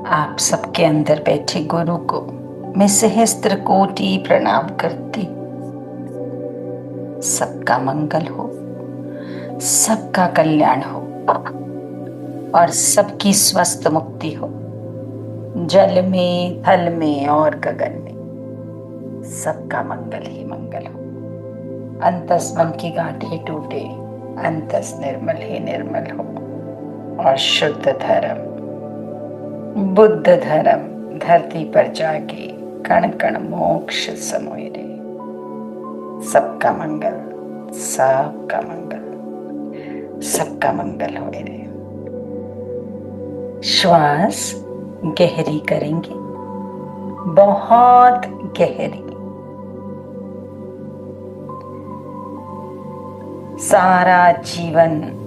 आप सबके अंदर बैठे गुरु को मैं सहस्त्र कोटि प्रणाम करती। सबका मंगल हो, सबका कल्याण हो और सबकी स्वस्थ मुक्ति हो। जल में, थल में और गगन में सबका मंगल ही मंगल हो। अंतस मन की गांठें टूटे, अंतस निर्मल ही निर्मल हो और शुद्ध धर्म बुद्ध धर्म धरती पर जाके कण कण मोक्ष समोए रे। सबका मंगल, सबका मंगल, सबका मंगल होए रे। श्वास गहरी करेंगे, बहुत गहरी। सारा जीवन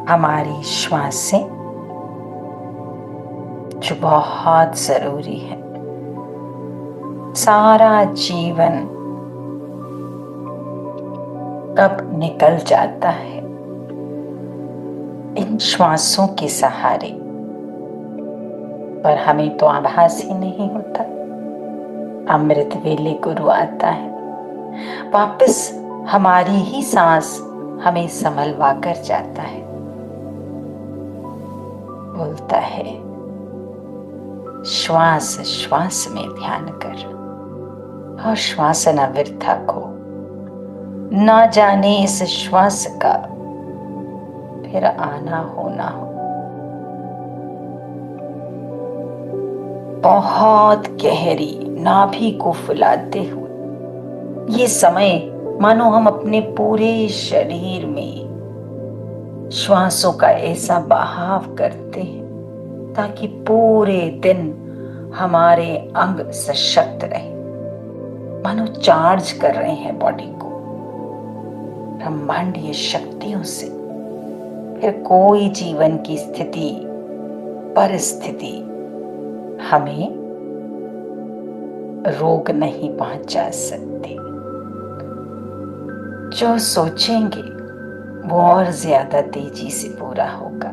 हमारी श्वासें जो बहुत जरूरी है। सारा जीवन कब निकल जाता है इन श्वासों के सहारे, पर हमें तो आभास ही नहीं होता। अमृत वेले गुरु आता है, वापस हमारी ही सांस हमें संभलवा कर जाता है। बोलता है, श्वास श्वास में ध्यान कर और श्वास न व्यर्था खो। ना जाने इस श्वास का फिर आना हो ना हो। बहुत गहरी नाभि को फुलाते हुए ये समय मानो हम अपने पूरे शरीर में श्वासों का ऐसा बहाव करते हैं ताकि पूरे दिन हमारे अंग सशक्त रहे, मानो चार्ज कर रहे हैं बॉडी को ब्रह्मांडीय शक्तियों से। फिर कोई जीवन की स्थिति परिस्थिति हमें रोग नहीं पहुंचा सकती। जो सोचेंगे वो और ज्यादा तेजी से पूरा होगा।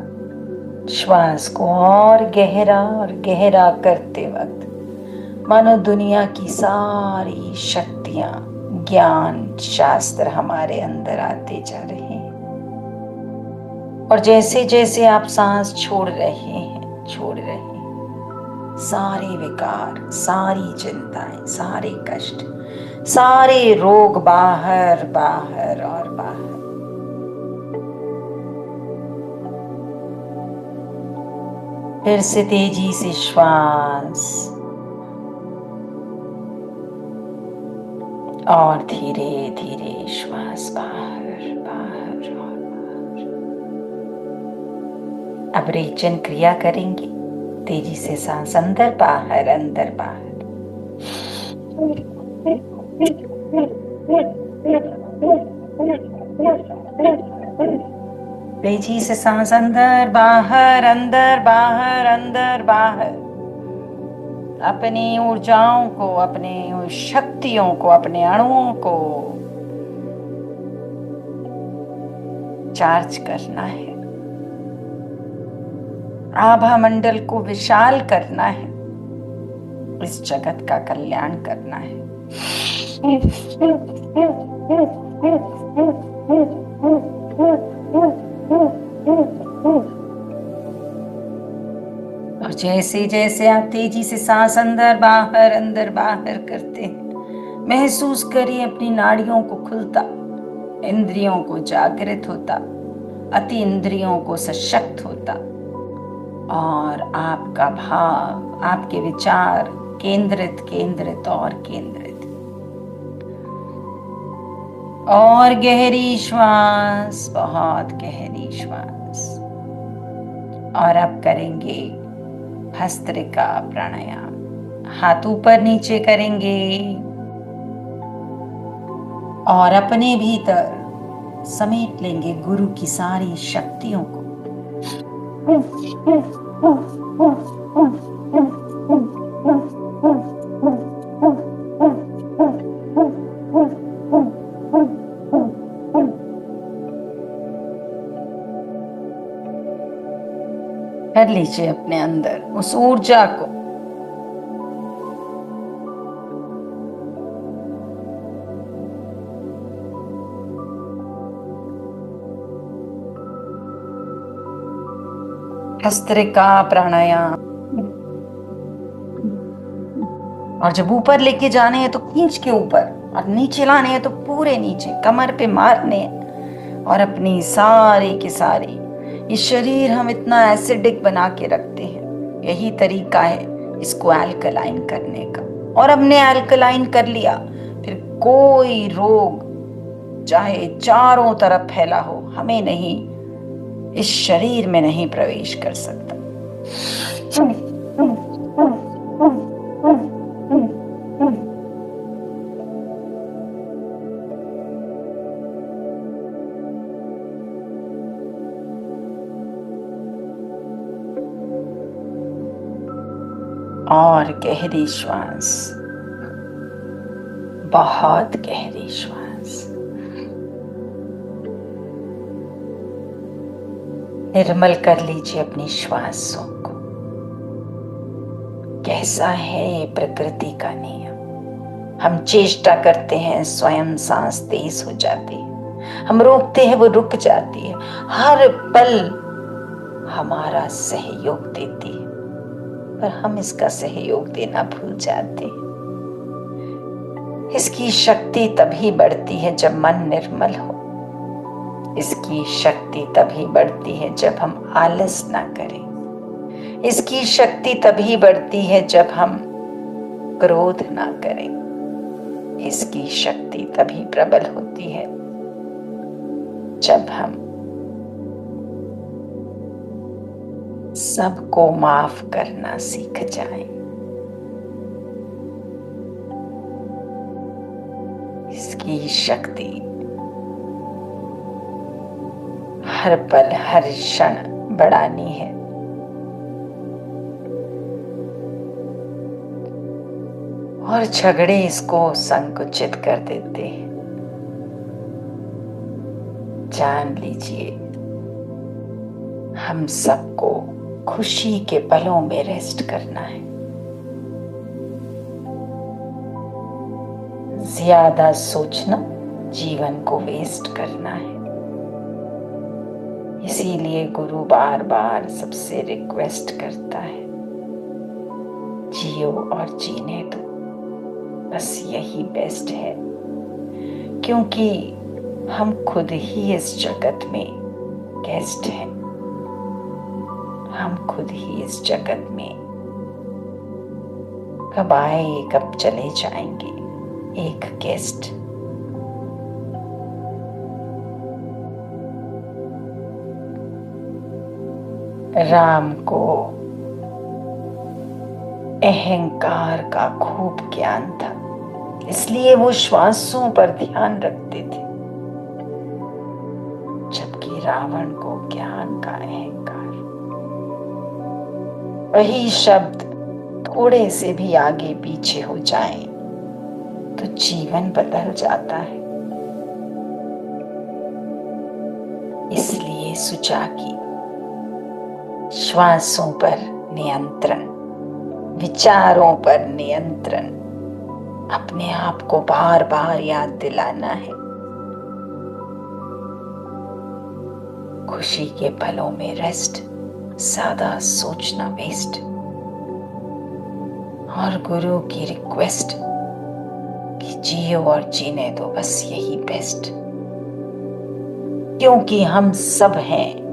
श्वास को और गहरा करते वक्त मानो दुनिया की सारी शक्तियां, ज्ञान, शास्त्र हमारे अंदर आते जा रहे हैं। और जैसे जैसे आप सांस छोड़ रहे हैं, सारे विकार, सारी चिंताएं, सारे कष्ट, सारे रोग बाहर बाहर और बाहर। फिर से तेजी से श्वास और धीरे धीरे श्वास बाहर बाहर और बाहर। अब रेचन क्रिया करेंगे। तेजी से सांस अंदर बाहर, अंदर बाहर। तेजी से सांस अंदर बाहर, अंदर बाहर, अंदर बाहर। अपनी ऊर्जाओं को, अपनी शक्तियों को, अपने अणुओं को चार्ज करना है। आभा मंडल को विशाल करना है। इस जगत का कल्याण करना है। और जैसे जैसे आप तेजी से सांस अंदर बाहर करते हैं, महसूस करिए अपनी नाड़ियों को खुलता, इंद्रियों को जागृत होता, अति इंद्रियों को सशक्त होता और आपका भाव, आपके विचार केंद्रित केंद्रित और केंद्रित। और गहरी श्वास, बहुत गहरी श्वास। और अब करेंगे भस्त्रिका प्राणायाम। हाथ ऊपर नीचे करेंगे और अपने भीतर समेट लेंगे गुरु की सारी शक्तियों को। लीजिए अपने अंदर उस ऊर्जा को। भस्त्रिका प्राणायाम। और जब ऊपर लेके जाने हैं तो खींच के ऊपर, और नीचे लाने हैं तो पूरे नीचे कमर पे मारने हैं। और अपनी सारी की सारी ये शरीर हम इतना एसिडिक बना के रखते हैं, यही तरीका है इसको अल्कलाइन करने का। और हमने अल्कलाइन कर लिया, फिर कोई रोग चाहे चारों तरफ फैला हो, हमें नहीं, इस शरीर में नहीं प्रवेश कर सकता। और गहरी श्वास, बहुत गहरी श्वास। निर्मल कर लीजिए अपनी श्वासों को। कैसा है ये प्रकृति का नियम। हम चेष्टा करते हैं, स्वयं सांस तेज हो जाती है, हम रोकते हैं वो रुक जाती है, हर पल हमारा सहयोग देती है, पर हम इसका सहयोग देना भूल जाते हैं। इसकी शक्ति तभी बढ़ती है जब मन निर्मल हो। इसकी शक्ति तभी बढ़ती है जब हम आलस ना करें। इसकी शक्ति तभी बढ़ती है जब हम क्रोध ना करें। इसकी शक्ति तभी प्रबल होती है जब हम सबको माफ करना सीख जाएं। इसकी शक्ति हर पल हर क्षण बढ़ानी है। और झगड़े इसको संकुचित कर देते हैं। जान लीजिए, हम सबको खुशी के पलों में रेस्ट करना है। ज्यादा सोचना जीवन को वेस्ट करना है। इसीलिए गुरु बार बार सबसे रिक्वेस्ट करता है, जियो और जीने दो, बस यही बेस्ट है। क्योंकि हम खुद ही इस जगत में गेस्ट हैं। हम खुद ही इस जगत में कब आए कब चले जाएंगे, एक गेस्ट। राम को अहंकार का खूब ज्ञान था, इसलिए वो श्वासों पर ध्यान रखते थे, जबकि रावण को ज्ञान का अहंकार। वही शब्द थोड़े से भी आगे पीछे हो जाए तो जीवन बदल जाता है। इसलिए सुचा की श्वासों पर नियंत्रण, विचारों पर नियंत्रण, अपने आप को बार बार याद दिलाना है। खुशी के पलों में रेस्ट, ज्यादा सोचना वेस्ट। और गुरु की रिक्वेस्ट कि जियो और जीने दो, बस यही बेस्ट। क्योंकि हम सब हैं,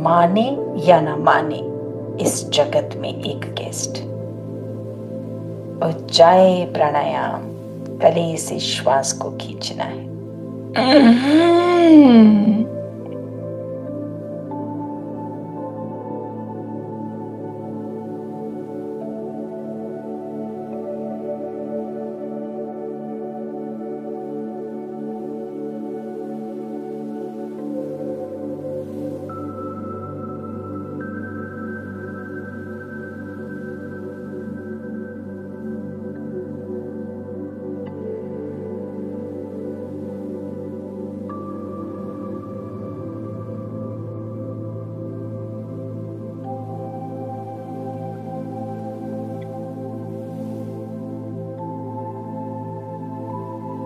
माने या ना माने, इस जगत में एक गेस्ट। उज्जाई प्राणायाम, गले से श्वास को खींचना है।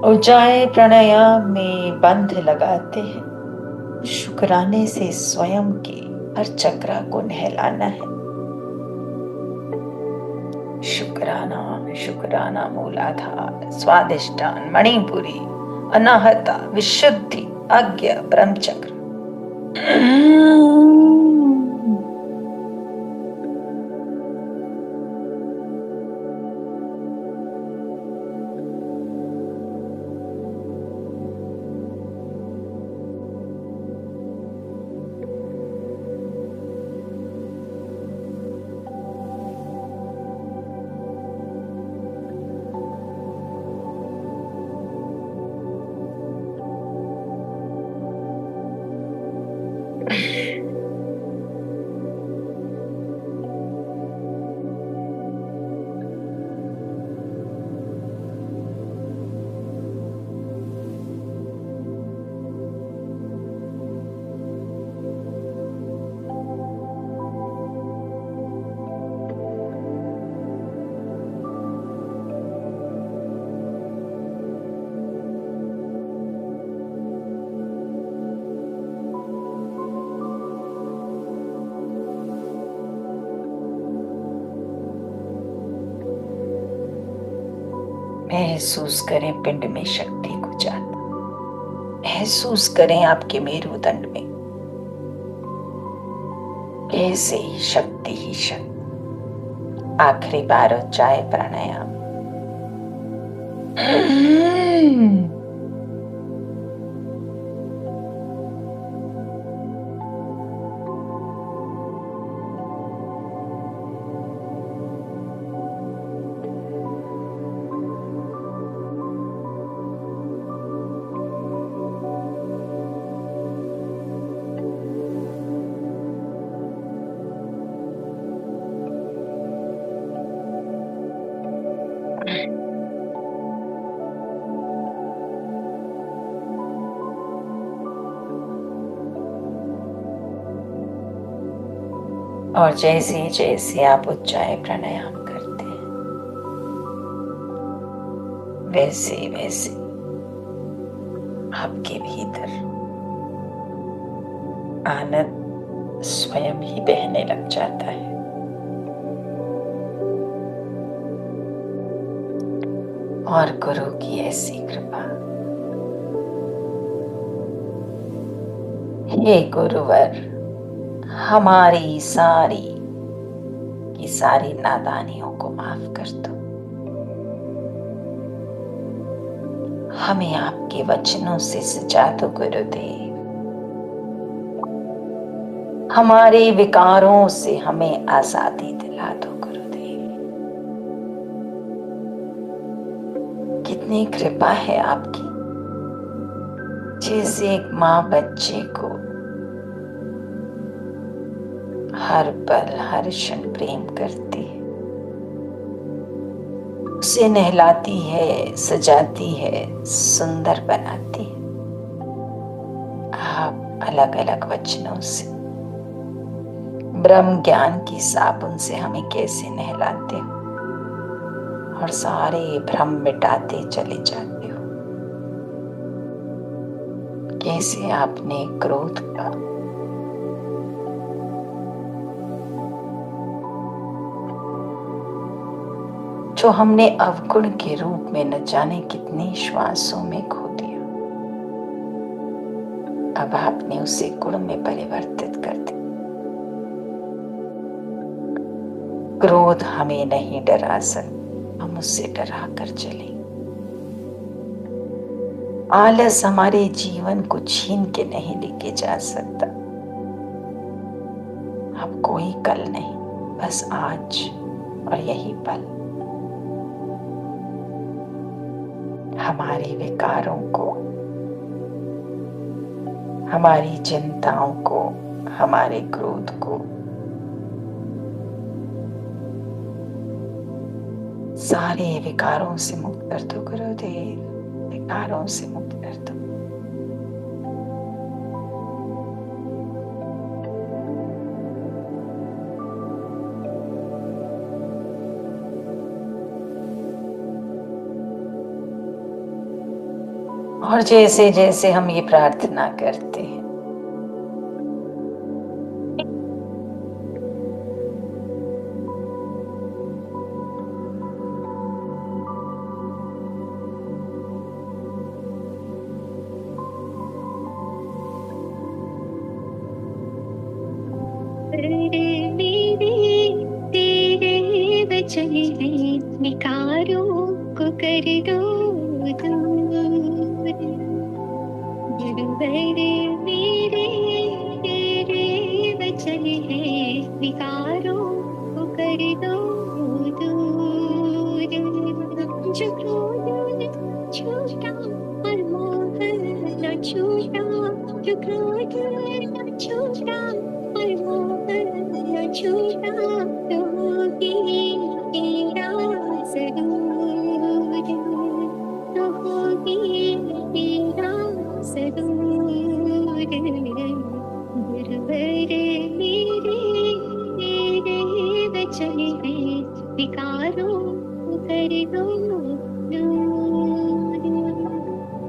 उज्जाई प्राणायाम में बंध लगाते हैं। शुक्राने से स्वयं के हर चक्रा को नहलाना है। शुक्राना शुक्राना मूलाधार, स्वादिष्टान, मणिपुरी, अनाहता, विशुद्धि, आज्ञा, ब्रह्मचक्र। महसूस करें पिंड में शक्ति को जाता। महसूस करें आपके मेरुदंड में ऐसे ही शक्ति ही शक्ति। आखिरी बार उज्जाई प्राणायाम। और जैसे जैसे आप उज्जाई प्राणायाम करते हैं वैसे वैसे आपके भीतर आनंद स्वयं ही बहने लग जाता है। और गुरु की ऐसी कृपा। हे गुरुवर, हमारी सारी की सारी नादानियों को माफ कर दो। हमें आपके वचनों से सजा दो गुरुदेव। हमारे विकारों से हमें आजादी दिला दो गुरुदेव। कितनी कृपा है आपकी। जैसे एक माँ बच्चे को हर पल हर क्षण प्रेम करती है, उसे नहलाती है, सजाती है, सुंदर बनाती है। आप अलग अलग वचनों से ब्रह्म ज्ञान की साबुन से हमें कैसे नहलाते हो और सारे भ्रम मिटाते चले जाते हो। कैसे आपने क्रोध का जो हमने अवगुण के रूप में न जाने कितने श्वासों में खो दिया, अब आपने उसे गुण में परिवर्तित कर दिया। क्रोध हमें नहीं डरा सकता, हम उससे डरा कर चले। आलस हमारे जीवन को छीन के नहीं लेके जा सकता। अब कोई कल नहीं, बस आज और यही पल। हमारे विकारों को, हमारी चिंताओं को, हमारे क्रोध को, सारे विकारों से मुक्त कर दो गुरुदेव। विकारों से मुक्त कर दो। और जैसे जैसे हम ये प्रार्थना करते हैं, तेरे वचन है विकारों को कर दो दूर। गुरुवर मेरे तेरे वचन है विकारों को कर दो दूर। जो क्रोध न छूटा और मोह न छूटा, जो क्रोध न छूटा और मोह न छूटा, तो होगी तेरा जरूर, तो होगी तेरा जरूर। गुरुवर मेरे तेरे वचन है विकारों को कर दो दूर,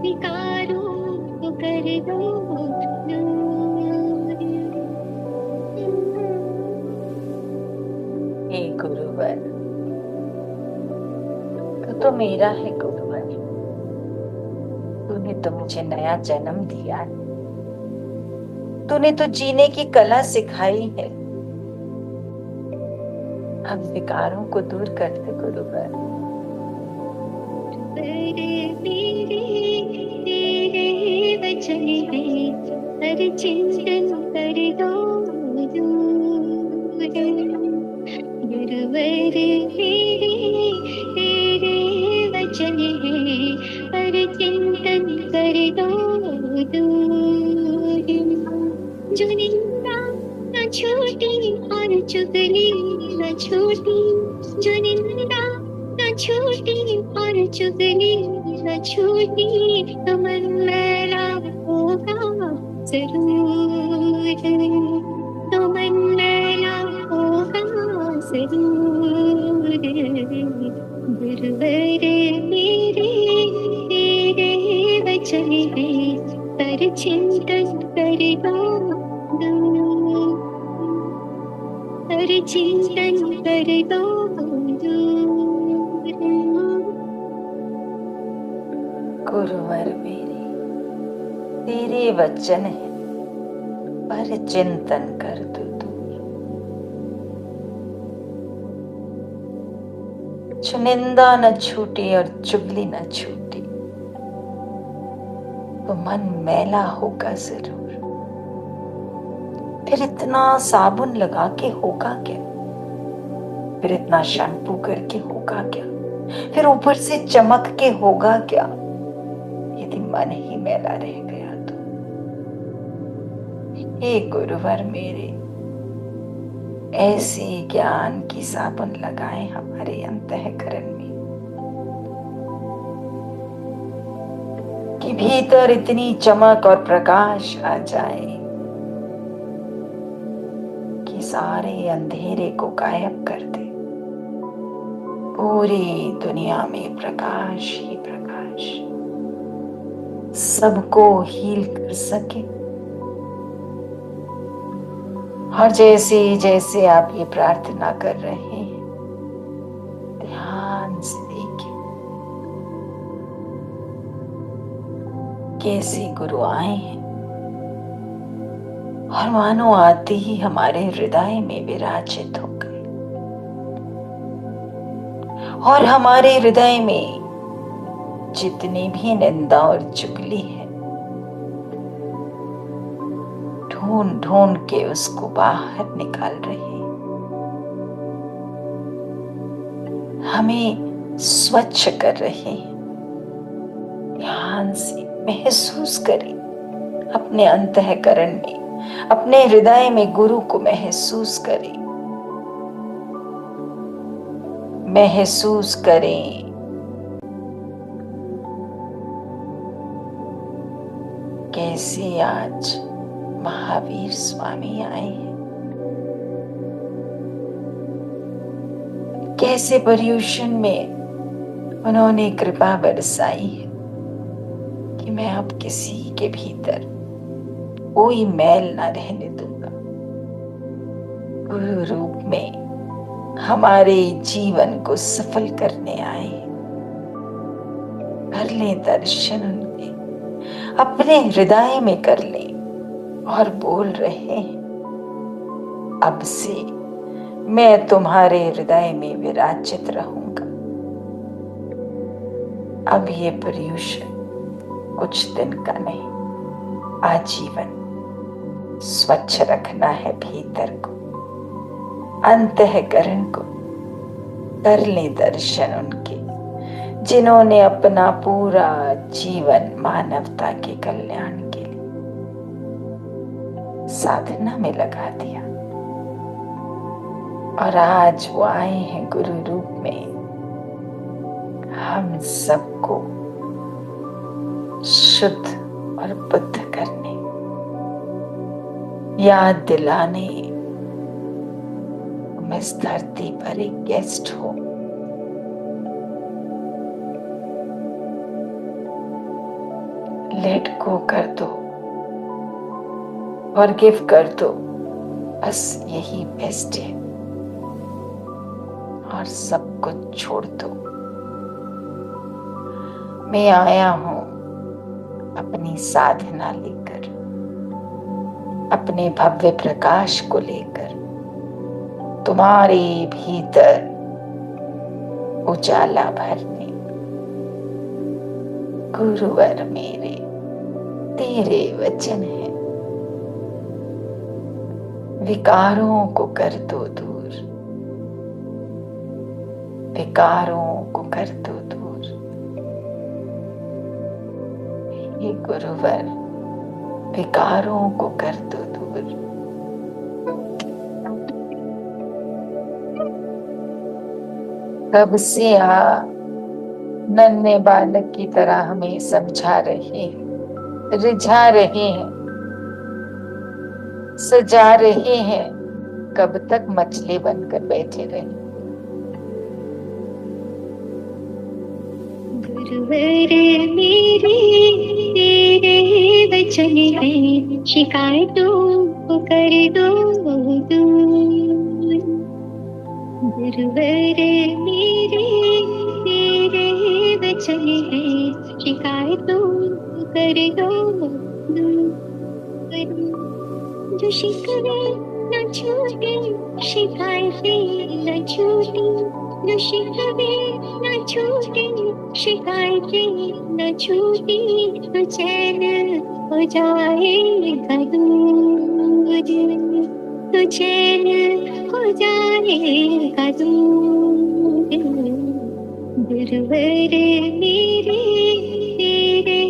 विकारों को कर दो दूर। हे गुरुवर, तू तो मेरा है गुरुवर। तूने तो मुझे नया जन्म दिया है, तूने तो जीने की कला सिखाई है। अब विकारों को दूर कर दे गुरुवर। तेरे वचन है हर चिंतन कर दो दूर। गुरुवर तेरे वचन है हर चिंतन कर दो दूर। जो निंदा न छूटी और चुगली न छूटी, जो निंदा न छूटी और चुगली न छूटी, तो मन मेरा होगा जरूर, तो मन मेरा होगा जरूर। गुरुवर मेरे तेरे वचन है पर चिंतन कर दो दूर, पर चिंतन कर दो दूर। गुरुवर मेरे तेरे वचन है पर चिंतन कर दो दूर। जो निंदा न छूटी और चुगली न छूटी, तो मन मैला होगा जरूर। फिर इतना साबुन लगा के होगा क्या, फिर इतना शैम्पू करके होगा क्या, फिर ऊपर से चमक के होगा क्या, यदि मन ही मैला रह गया तो। हे गुरुवर मेरे, ऐसी ज्ञान की साबुन लगाए हमारे अंतःकरण में कि भीतर इतनी चमक और प्रकाश आ जाए कि सारे अंधेरे को गायब कर दे। पूरी दुनिया में प्रकाश ही प्रकाश सबको हील कर सके। और जैसे जैसे आप ये प्रार्थना कर रहे हैं, ध्यान से देखिए कैसे गुरु आए हैं और मानो आते ही हमारे हृदय में विराजित हो गए और हमारे हृदय में जितनी भी निंदा और चुगली है, ढूंढ ढूंढ के उसको बाहर निकाल रहे हैं। हमें स्वच्छ कर रहे हैं। ध्यान से महसूस करें अपने अंतःकरण में, अपने हृदय में गुरु को महसूस करें। महसूस करें कैसे आज महावीर स्वामी आए हैं, कैसे पर्यूषण में उन्होंने कृपा बरसाई है कि मैं अब किसी के भीतर कोई मैल ना रहने दूंगा। गुरु रूप में हमारे जीवन को सफल करने आए, कर ले दर्शन उनके, अपने हृदय में कर ले और बोल रहे हैं, अब से मैं तुम्हारे हृदय में विराजित रहूंगा। अब ये पर्यूषण कुछ दिन का नहीं, आजीवन स्वच्छ रखना है भीतर को, अंतःकरण को। कर ले दर्शन उनके जिन्होंने अपना पूरा जीवन मानवता के कल्याण के लिए साधना में लगा दिया, और आज वो आए हैं गुरु रूप में हम सबको शुद्ध और बुद्ध करने, याद दिलाने, तुम इस धरती पर एक गेस्ट हो। लेट गो कर दो, फॉरगिव कर दो, बस यही बेस्ट है, और सब कुछ छोड़ दो। मैं आया हूं अपनी साधना लेकर, अपने भव्य प्रकाश को लेकर, तुम्हारे भीतर उजाला भरने। गुरुवर मेरे तेरे वचन है, विकारों को कर दो दूर, विकारों को कर दो दूर। ये गुरुवर विकारों को कर दो दूर। कब से नन्हे बालक की तरह हमें समझा रहे हैं, रिझा रहे हैं, सजा रहे हैं, कब तक मछली बनकर बैठे रहे। गुरुवर मेरे तेरे वचन है, शिकायतों को कर दो दूर। गुरुवर मेरे तेरे वचन है, शिकायतों को कर दो दूर। जो शिकवे न छूटे, शिकायतें न छूटे, जो शिकवे न छूटे, शिकायतें न छूटे, तो चैन हो जाएगा दूर, तो चैन हो जाएगा दूर। गुरुवर मेरे तेरे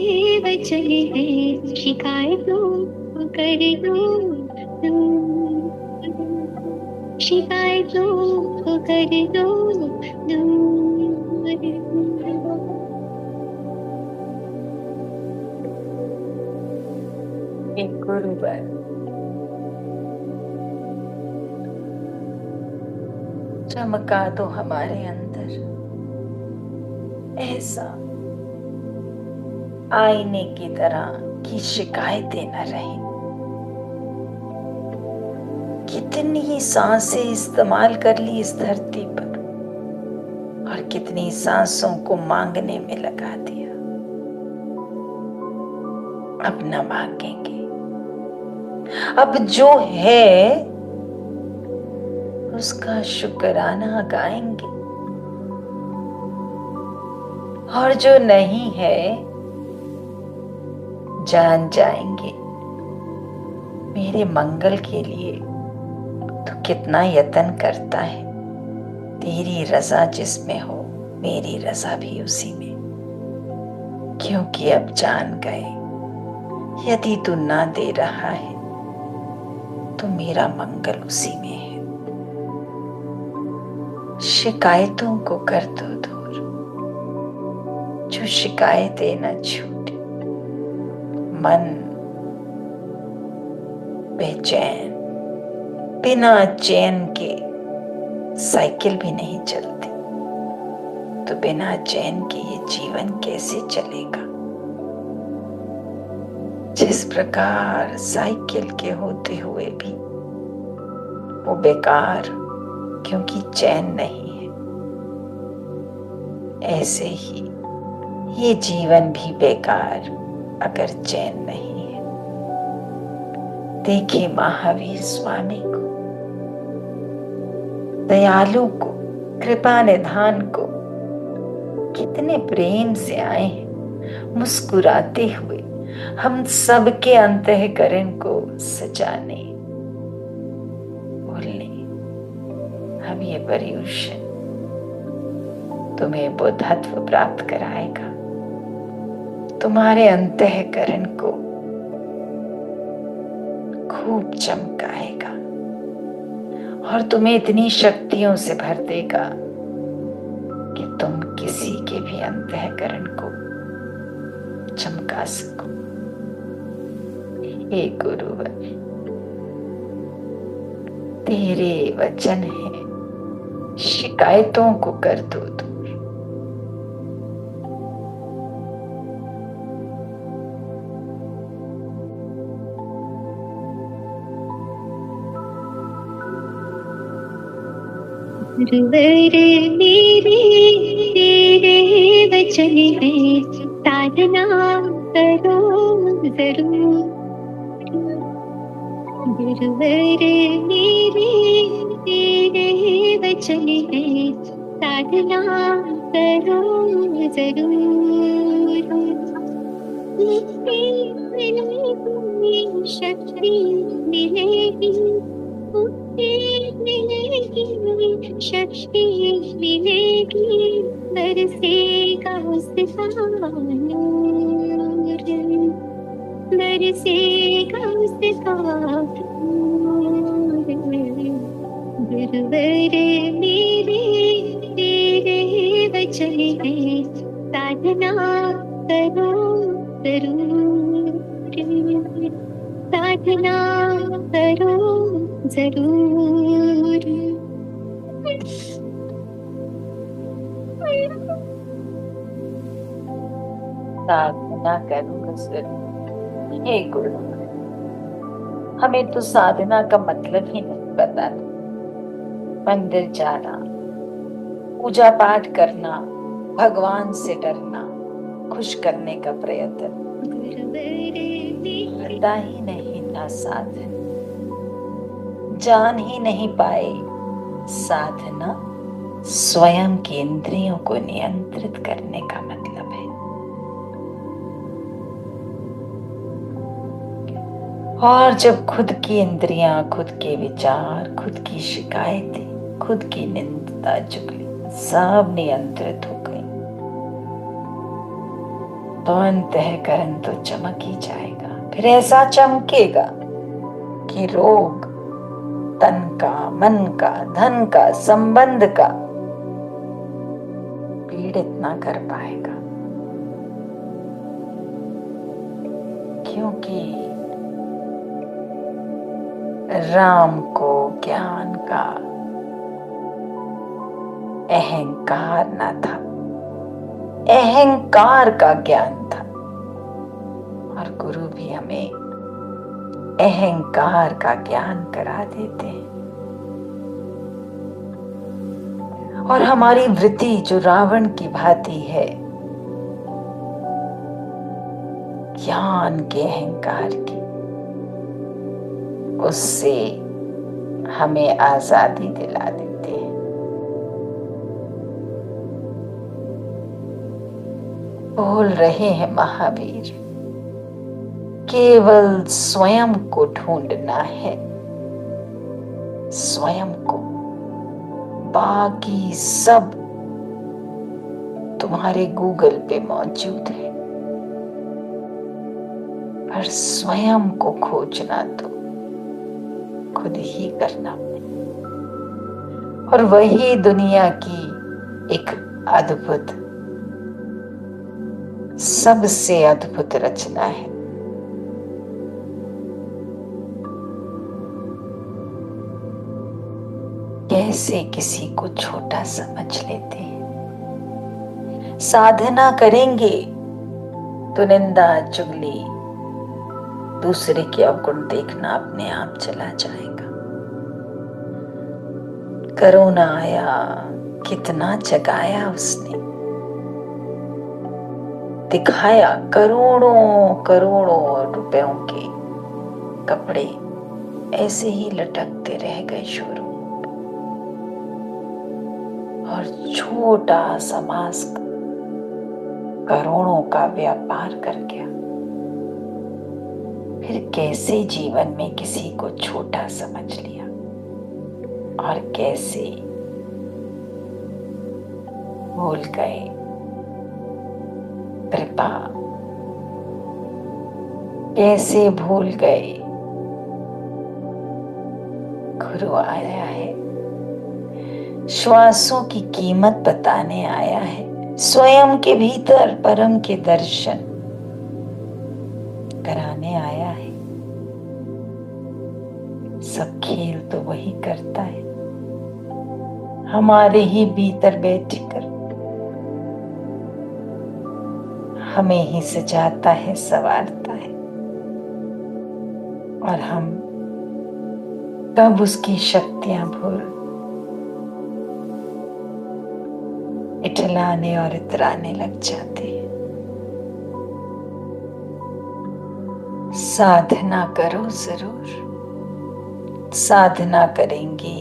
वचन है, शिकायतों को कर दो दूर, शिकायतों को कर दो दूर। एक गुरुवर चमका दो हमारे अंदर, ऐसा आईने की तरह की शिकायतें न रहें। कितनी सांसें इस्तेमाल कर ली इस धरती पर, और कितनी सांसों को मांगने में लगा दिया। अब न मांगेंगे, अब जो है उसका शुक्राना गाएंगे, और जो नहीं है जान जाएंगे मेरे मंगल के लिए तो कितना यत्न करता है। तेरी रजा जिसमें हो, मेरी रजा भी उसी में, क्योंकि अब जान गए यदि तू ना दे रहा है तो मेरा मंगल उसी में है। शिकायतों को कर दो दूर, जो शिकायतें न छूटे। मन बेचैन, बिना चैन के साइकिल भी नहीं चलती, तो बिना चैन के ये जीवन कैसे चलेगा। जिस प्रकार साइकिल के होते हुए भी वो बेकार क्योंकि चैन नहीं है, ऐसे ही ये जीवन भी बेकार अगर चैन नहीं है। देखिए महावीर स्वामी को, दयालु को, कृपा निधान को, कितने प्रेम से आए हैं मुस्कुराते हुए हम सबके अंतःकरण को सजाने, बोलने। हम ये पर्यूषण तुम्हें बुद्धत्व प्राप्त कराएगा, तुम्हारे अंतःकरण को खूब चमकाएगा और तुम्हें इतनी शक्तियों से भर देगा कि तुम किसी के भी अंतःकरण को चमका सको। हे गुरुवर, तेरे वचन है, शिकायतों को कर दो दूर। गुरुवर मेरे तेरे वचन है, साधना करो जरूर। गुरुवर मेरे तेरे वचन है, साधना करो जरूर। मुक्ति मिलेगी, शक्ति मिलेगी, मुक्ति मिलेगी, शक्ति मिलेगी, बरसेगा उसका नूर, बरसेगा उसका नूर। गुरुवर मेरे तेरे वचन है, साधना करो जरूर, साधना करो जरूर। साधना करूंगा जरूर। हे गुरु, हमें तो साधना का मतलब ही नहीं पता था। मंदिर जाना, पूजा पाठ करना, भगवान से डरना, खुश करने का प्रयत्न, पता ही नहीं था साधन। जान ही नहीं पाए साधना स्वयं की इंद्रियों को नियंत्रित करने का मतलब है। और जब खुद की इंद्रियां, खुद के विचार, खुद की शिकायतें, खुद की निंदा, चुगली सब नियंत्रित हो गई, तो अंतःकरण तो चमक ही जाएगा। फिर ऐसा चमकेगा कि रोग तन का, मन का, धन का, संबंध का पीड़ित ना कर पाएगा, क्योंकि राम को ज्ञान का अहंकार न था, अहंकार का ज्ञान था। और गुरु भी हमें अहंकार का ज्ञान करा देते हैं। और हमारी वृत्ति जो रावण की भांति है, ज्ञान के अहंकार की, उससे हमें आजादी दिला देते हैं। बोल रहे हैं महावीर, केवल स्वयं को ढूंढना है, स्वयं को। बाकी सब तुम्हारे गूगल पे मौजूद है, पर स्वयं को खोजना तो खुद ही करना। और वही दुनिया की एक अद्भुत, सबसे अद्भुत रचना है। कैसे किसी को छोटा समझ लेते हैं। साधना करेंगे तो निंदा, चुगली, दूसरे के अवगुण देखना अपने आप चला जाएगा। कोरोना आया, कितना जगाया उसने, दिखाया करोड़ों करोड़ों रुपयों के कपड़े ऐसे ही लटकते रह गए शोरूम, और छोटा सा मास्क करोड़ों का व्यापार कर गया। फिर कैसे जीवन में किसी को छोटा समझ लिया, और कैसे भूल गए कृपा, कैसे भूल गए गुरु आया है, श्वासों की कीमत बताने आया है, स्वयं के भीतर परम के दर्शन कराने आया है। सब खेल तो वही करता है, हमारे ही भीतर बैठकर हमें ही सजाता है, संवारता है, और हम तब उसकी शक्तियां भूल इटलाने और इतराने लग जाते हैं। साधना करो जरूर, साधना करेंगे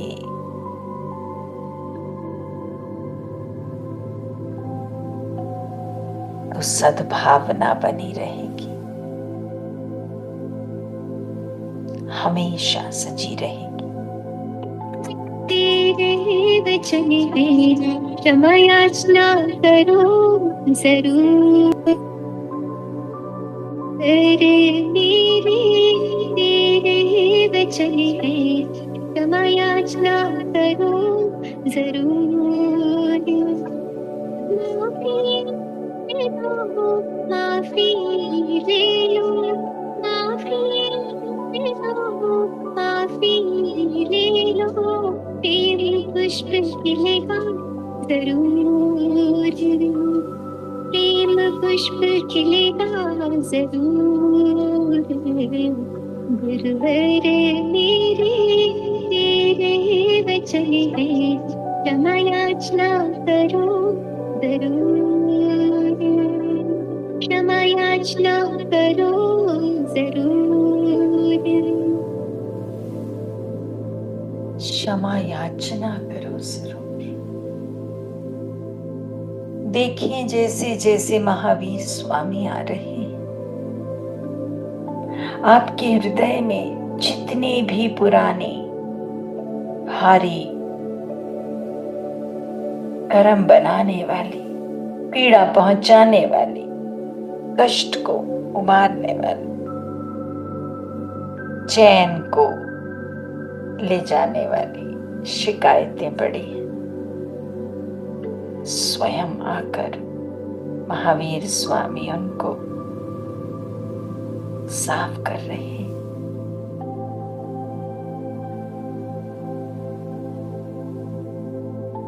तो सद्भावना बनी रहेगी, हमेशा सजी रहेगी। तेरे वचन है क्षमा याचना करो जरूर, तेरे मेरे तेरे वचन है क्षमा याचना करो जरूर। माफी ले लो, माफी ले लो, माफी ले लो, प्रेम पुष्प खिलेगा जरूर, प्रेम पुष्प खिलेगा जरूर। गुरुवर मेरे तेरे वचन है क्षमा याचना करो जरूर, क्षमा याचना करो जरूर, क्षमा याचना करो जरूर। देखिए जैसे जैसे महावीर स्वामी आ रहे हैं, आपके हृदय में जितने भी पुराने भारी कर्म बनाने वाली, पीड़ा पहुंचाने वाली, कष्ट को उबारने वाली, चैन को ले जाने वाली शिकायतें पड़ी, स्वयं आकर महावीर स्वामी उनको साफ कर रहे हैं।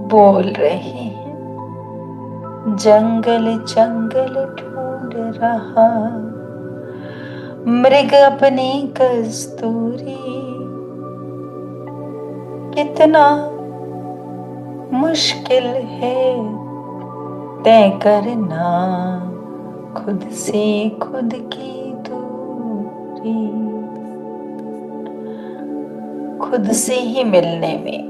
बोल रहे हैं, जंगल जंगल ढूंढ रहा मृग अपनी कस्तूरी, कितना मुश्किल है तय करना खुद से खुद की दूरी, खुद से ही मिलने में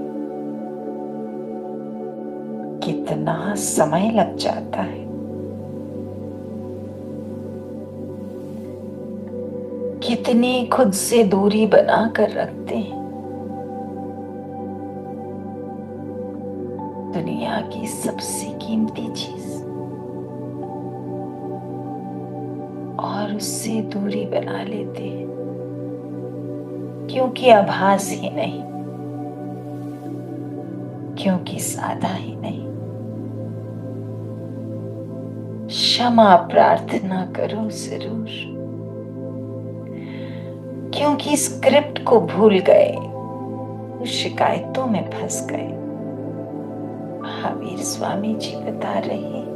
कितना समय लग जाता है। कितनी खुद से दूरी बना कर रखते हैं। दुनिया की सबसे कीमती चीज और उससे दूरी बना लेते हैं, क्योंकि आभास ही नहीं, क्योंकि साधा ही नहीं। क्षमा प्रार्थना करो जरूर, क्योंकि स्क्रिप्ट को भूल गए, शिकायतों में फंस गए। महावीर स्वामी जी बता रहे हैं,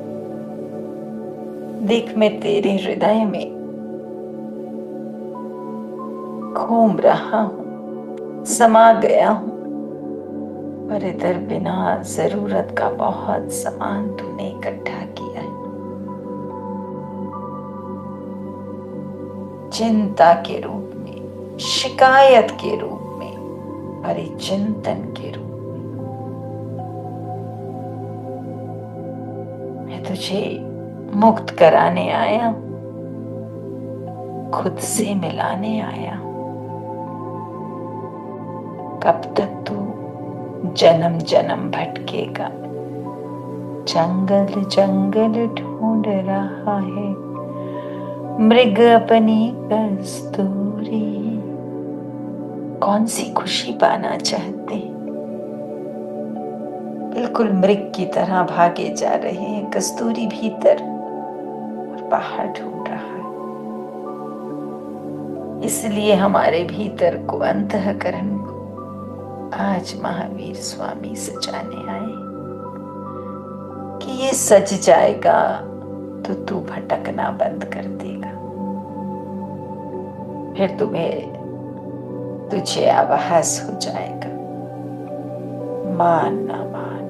देख मैं तेरे हृदय में घूम रहा हूं, समा गया हूं, पर इधर बिना जरूरत का बहुत सामान तूने इकट्ठा किया है। चिंता के रूप में, शिकायत के रूप में, परिचिंतन के रूप में मैं तुझे मुक्त कराने आया हूं, खुद से मिलाने आया हूं। कब तक तू जन्म जन्म भटकेगा, जंगल जंगल ढूंढ रहा है मृग अपनी कस्तूरी। कौन सी खुशी पाना चाहते हैं? बिल्कुल मृग की तरह भागे जा रहे हैं, कस्तूरी भीतर और बाहर ढूंढ रहा है। इसलिए हमारे भीतर को, अंतःकरण को आज महावीर स्वामी सजाने आए कि ये सज जाएगा तो तू भटकना बंद कर देगा। फिर तुझे आभास हो जाएगा, मान ना मान,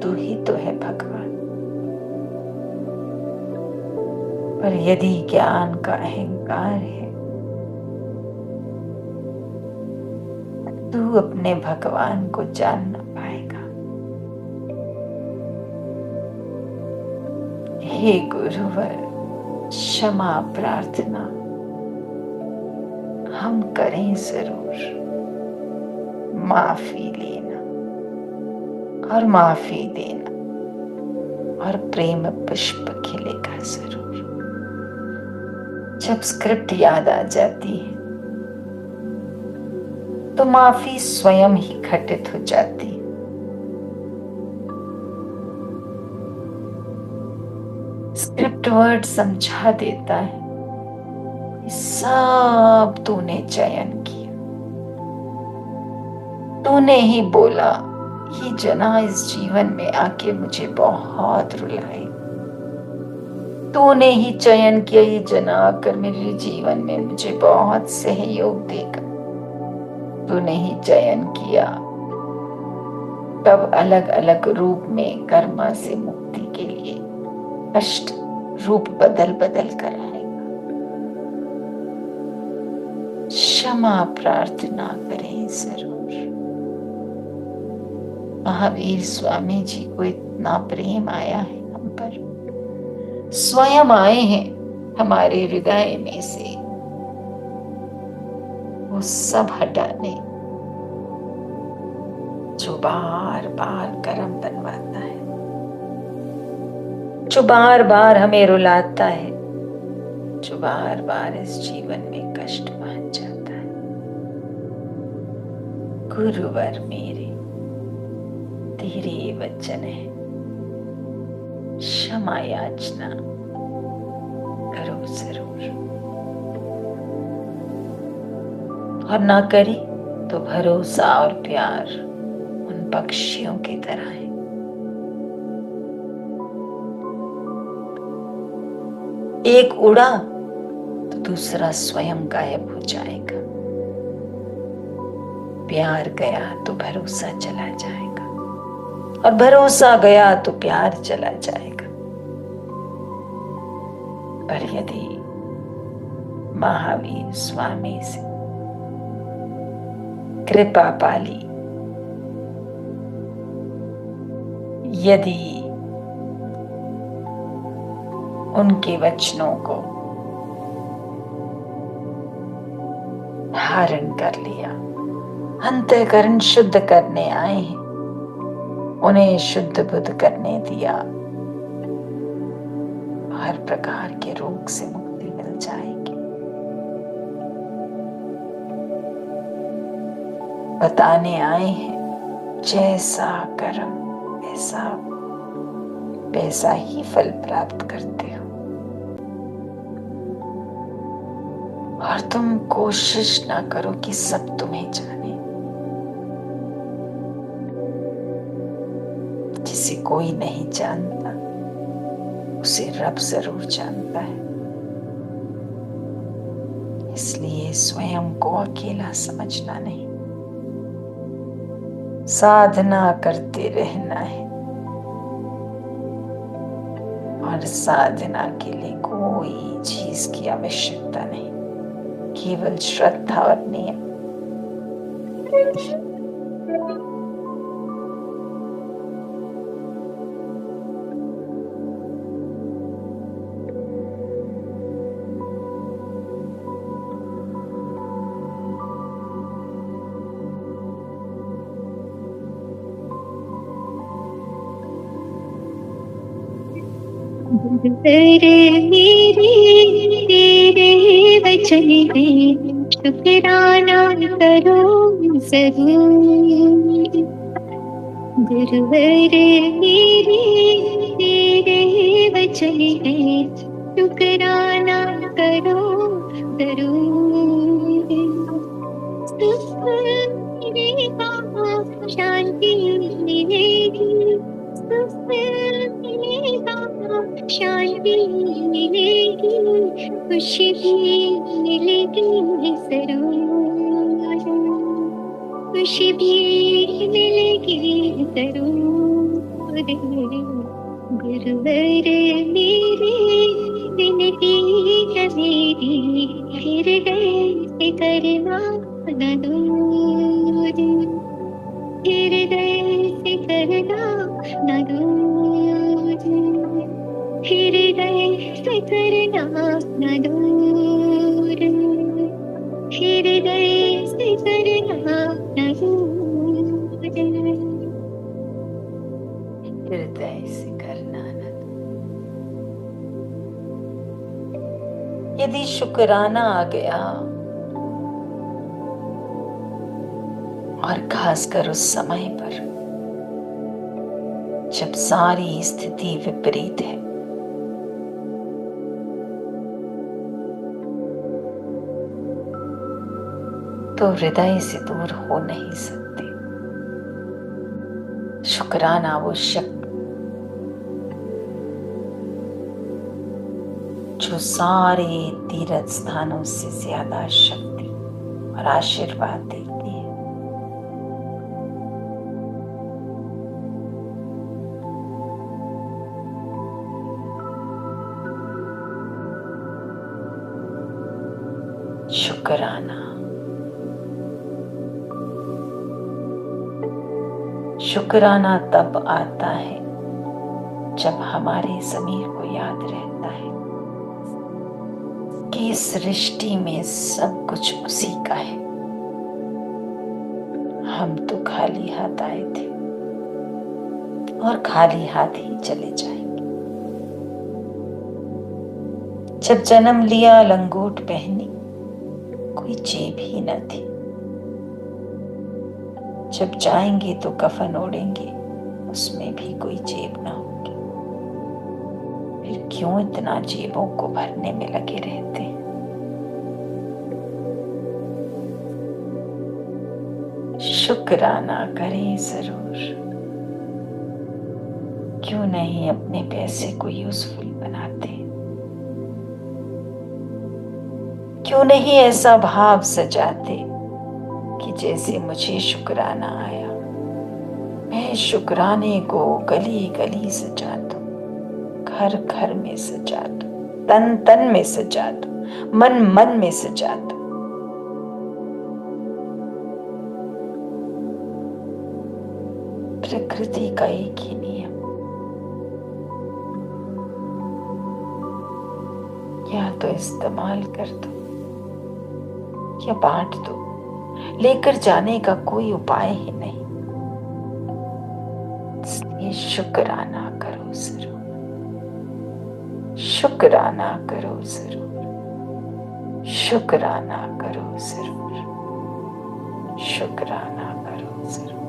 तू ही तो है भगवान। पर यदि ज्ञान का अहंकार है, तू अपने भगवान को जान ना पाएगा। हे गुरुवर, क्षमा प्रार्थना हम करें जरूर, माफी लेना और माफी देना, और प्रेम पुष्प खिलेगा जरूर। जब स्क्रिप्ट याद आ जाती है तो माफी स्वयं ही घटित हो जाती है। स्क्रिप्ट वर्ड समझा देता है, सब तूने चयन किया, तूने ही बोला ये जना इस जीवन में आके मुझे बहुत रुलाए, तूने ही चयन किया ये जना आकर मेरे जीवन में मुझे बहुत सहयोग देगा। तूने ही चयन किया तब अलग अलग रूप में कर्मा से मुक्ति के लिए अष्ट रूप बदल बदल कर आएगा। क्षमा प्रार्थना करें जरूर। महावीर स्वामी जी को इतना प्रेम आया है हम पर, स्वयं आए हैं हमारे हृदय में से वो सब हटाने जो बार बार कर्म बनवाता है, जो बार बार हमें रुलाता है, जो बार बार इस जीवन में कष्ट पहुंच जाता है। गुरुवर मेरे, तेरे वचन है, क्षमा याचना करो जरूर, और ना करी तो भरोसा और प्यार उन पक्षियों की तरह है। एक उड़ा तो दूसरा स्वयं गायब हो जाएगा। प्यार गया तो भरोसा चला जाएगा, और भरोसा गया तो प्यार चला जाएगा। पर यदि महावीर स्वामी से कृपा पाली, यदि उनके वचनों को धारण कर लिया, अंतःकरण शुद्ध करने आए हैं, उन्हें शुद्ध बुद्ध करने दिया, हर प्रकार के रोग से मुक्ति मिल जाएगी। बताने आए हैं जैसा कर्म वैसा ही फल प्राप्त करते हो, और तुम कोशिश ना करो कि सब तुम्हें जाने। जिसे कोई नहीं जानता उसे रब जरूर जानता है। इसलिए स्वयं को अकेला समझना नहीं, साधना करते रहना है। और साधना के लिए कोई चीज की आवश्यकता नहीं, केवल श्रद्धा और नियम। मेरे तेरे वचन है, शुक्राना करो जरूर। गुरुवर मेरे तेरे वचन है, शुक्राना करो जरूर। सुख मिलेगा, शांति मिलेगी, सुख मिलेगा, शांति मिलेगी, खुशी भी मिलेगी जरूर, खुशी भी मिलेगी जरूर। गुरुवर मेरे विनती है मेरी, हृदय से करना न दूर, हृदय से करना न दूर, हृदय से करना न दूर, हृदय से करना न दूर। हृदय से करना न। यदि शुक्राना आ गया, और खासकर उस समय पर जब सारी स्थिति विपरीत है, तो हृदय से दूर हो नहीं सकते। शुक्राना वो शक्ति जो सारे तीर्थ स्थानों से ज्यादा शक्ति और आशीर्वाद देती है। शुक्राना, शुक्राना तब आता है जब हमारे ज़मीर को याद रहता है कि इस सृष्टि में सब कुछ उसी का है। हम तो खाली हाथ आए थे और खाली हाथ ही चले जाएंगे। जब जन्म लिया लंगोट पहनी, कोई जेब ही न थी। जब जाएंगे तो कफन ओढ़ेंगे, उसमें भी कोई जेब ना होगी। फिर क्यों इतना जेबों को भरने में लगे रहते हैं? शुक्राना करें जरूर। क्यों नहीं अपने पैसे को यूजफुल बनाते? क्यों नहीं ऐसा भाव सजाते कि जैसे मुझे शुक्राना आया, मैं शुक्राने को गली गली सजा दूं, घर घर में सजा दूं, तन तन में सजा दूं, मन मन में सजा दूं। प्रकृति का एक ही नियम, या तो इस्तेमाल कर दो या बांट दो, लेकर जाने का कोई उपाय ही नहीं। इसलिए शुक्राना करो जरूर, शुक्राना करो जरूर, शुक्राना करो जरूर, शुक्राना करो जरूर।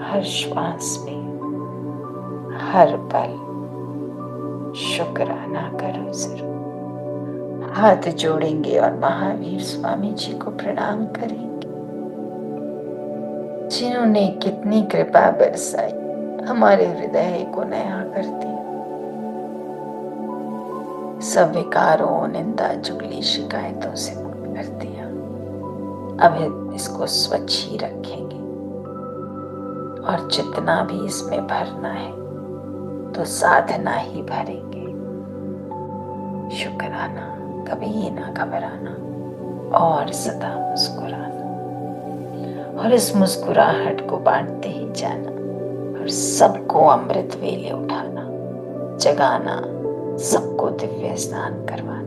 हर श्वास में, हर पल शुक्राना करो जरूर। हाथ जोड़ेंगे और महावीर स्वामी जी को प्रणाम करेंगे, जिन्होंने कितनी कृपा बरसाई, हमारे हृदय को नया कर दिया। सब विकारों, निंदा, चुगली, शिकायतों से मुक्त कर दिया। अब इसको स्वच्छ ही रखेंगे और जितना भी इसमें भरना है तो साधना ही भरेंगे। शुक्राना, कभी ना घबराना और सदा मुस्कुराना, और इस मुस्कुराहट को बांटते ही जाना और सबको अमृत वेले उठाना, जगाना, सबको दिव्य स्नान करवाना।